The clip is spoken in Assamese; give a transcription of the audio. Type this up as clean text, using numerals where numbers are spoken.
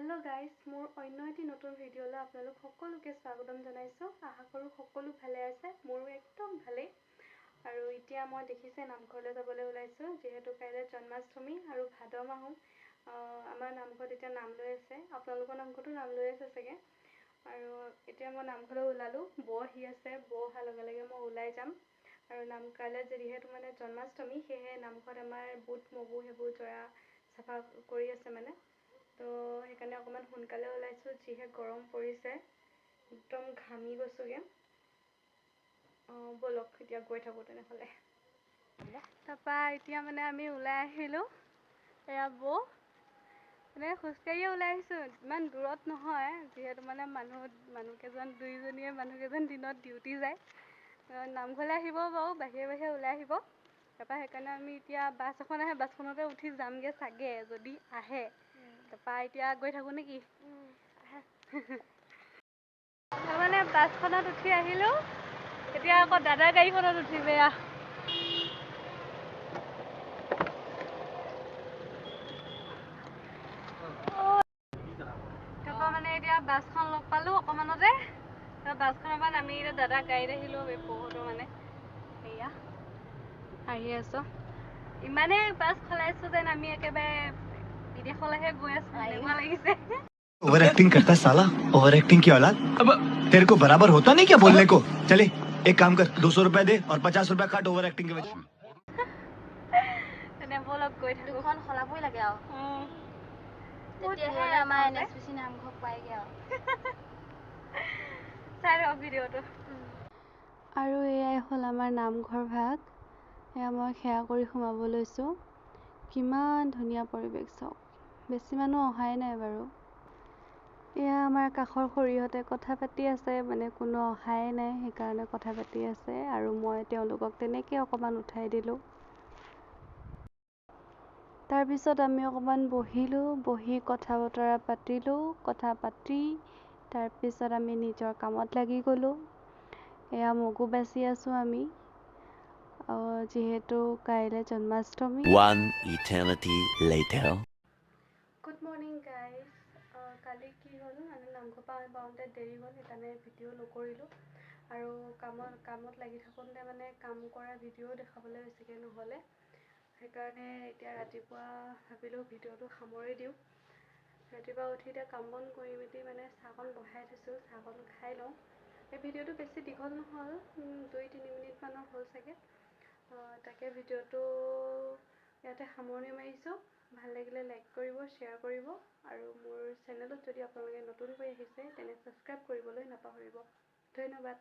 हेलो गाइस, मोर अन्य एटी नतुन भिडिओले आपनालोक सकलोके स्वागतम जनाइছো। आशा करूँ सकलो भाले आछे, मोरो एकदम भाले। आरो इतिया मैं देखिसे नामघरले जाबले ओलाइছো जेहेतु काइले जन्माष्टमी आरो भाद माहू आमार नामघर इतिया नाम লৈ আছে। आपनालोকৰ नामघरतो नाम লৈ আছে सगे। आरो इतिया मैं नामघरले ओलालो, बो आहि আছে, बो अহাৰ लगे लगे मैं ओলাই जाम। आरो नाम काइले जेहेतु माने जन्माष्टमी सेहे नामघर आमार बुट मगु हेबुर जरा साफा करि আছে माने। तो সেইকাৰণে অকমান সোনকালে ওলাইছো যিহে গৰম পৰিছে একদম ঘামি গৈছোগে বলক এতিয়া গৈ থাকো তেনেহলে তাপা এতিয়া মানে আমি ওলাই আহিলো এয়া বো মানে খুচকাৰিয়ে ওলাই আহিছো ইমান দূৰত নহয় যিহেতু মানে মানুহকেজন দুইজনীয়ে মানুহকেজন দিনত ডিউটি যায় নামঘৰলৈ আহিব বাৰু বাহিৰে বাহিৰে ওলাই আহিব তাপা সেইকাৰণে আমি এতিয়া বাছ এখন আহে বাছখনতে উঠি যামগে চাগে যদি আহে তাপা এতিয়া গৈ থাকো নেকি মানে বাছখনত উঠি আহিলো এতিয়া আকৌ দাদা গাড়ীখনত উঠিবে তাপা মানে এতিয়া বাছখন লগ পালো অকমানতে বাছখনৰ পৰা নামি এতিয়া দাদা গাড়ীত আহিলো বহুতো মানে এয়া আহি আছো ইমানে বাছ খলাইছো যেন আমি একেবাৰে বিদেশলৈহে গৈ আছো এনেকুৱা লাগিছে ओवर एक्टिंग करता है साला ओवर एक्टिंग की औलाद अब तेरे को बराबर होता नहीं क्या बोलने को चले एक काम कर 200 रुपए दे और 50 रुपए काट ओवर एक्टिंग के वजह तने बोलक गई थाको दुखन खलाबई লাগে আও তেতিয়াহে আমাৰ এনএসপিসি নাম ঘক পাইগে আও চাই ভিডিওটো আৰু এয়াই হল আমাৰ নামঘৰ ভাগ এয়া মই খেয়া কৰি সোমাব লৈছো কিমান ধুনীয়া পৰিবেশ চাওক বেছি মানুহ অহাই নাই বাৰু এয়া আমাৰ কাখৰ খৰিহতে কথা পাতি আছে মানে কোনো অহাই নাই সেইকাৰণে কথা পাতি আছে আৰু মই তেওঁলোকক তেনেকৈ অকমান উঠাই দিলো তাৰ পিছত আমি অকমান বহি কথা বতৰা পাতিলো কথা পাতি তাৰ পিছত আমি নিজৰ কামত লাগি গলো এয়া মগু বাছি আছো আমি যেহেতু কাইলে Janmashtami One eternity later. Good morning guys. কালি কি হল মানে নামঘৰ পাওঁতে দেৰি হ'ল সেইকাৰণে ভিডিঅ' নকৰিলো আৰু কামত লাগি থাকোঁতে মানে কাম কৰা ভিডিঅ' দেখাবলৈ বেছিকৈ নহ'লে সেইকাৰণে এতিয়া ৰাতিপুৱা ভাবিলোঁ ভিডিঅ'টো সামৰি দিওঁ ৰাতিপুৱা উঠি এতিয়া কাম বন কৰি মেলি মানে চাহকণ বহাই থৈছোঁ চাহকণ খাই লওঁ এই ভিডিঅ'টো বেছি দীঘল নহ'ল 2-3 মিনিটমানৰ হ'ল চাগে তাকে ভিডিঅ'টো ইয়াতে সামৰণি মাৰিছোঁ ভাল লাগিলে লাইক কৰিব শ্বেয়াৰ কৰিব আৰু মোৰ চেনেলত যদি আপোনালোকে নতুনকৈ আহিছে তেনে সাবস্ক্ৰাইব কৰিবলৈ নাপাহৰিব ধন্যবাদ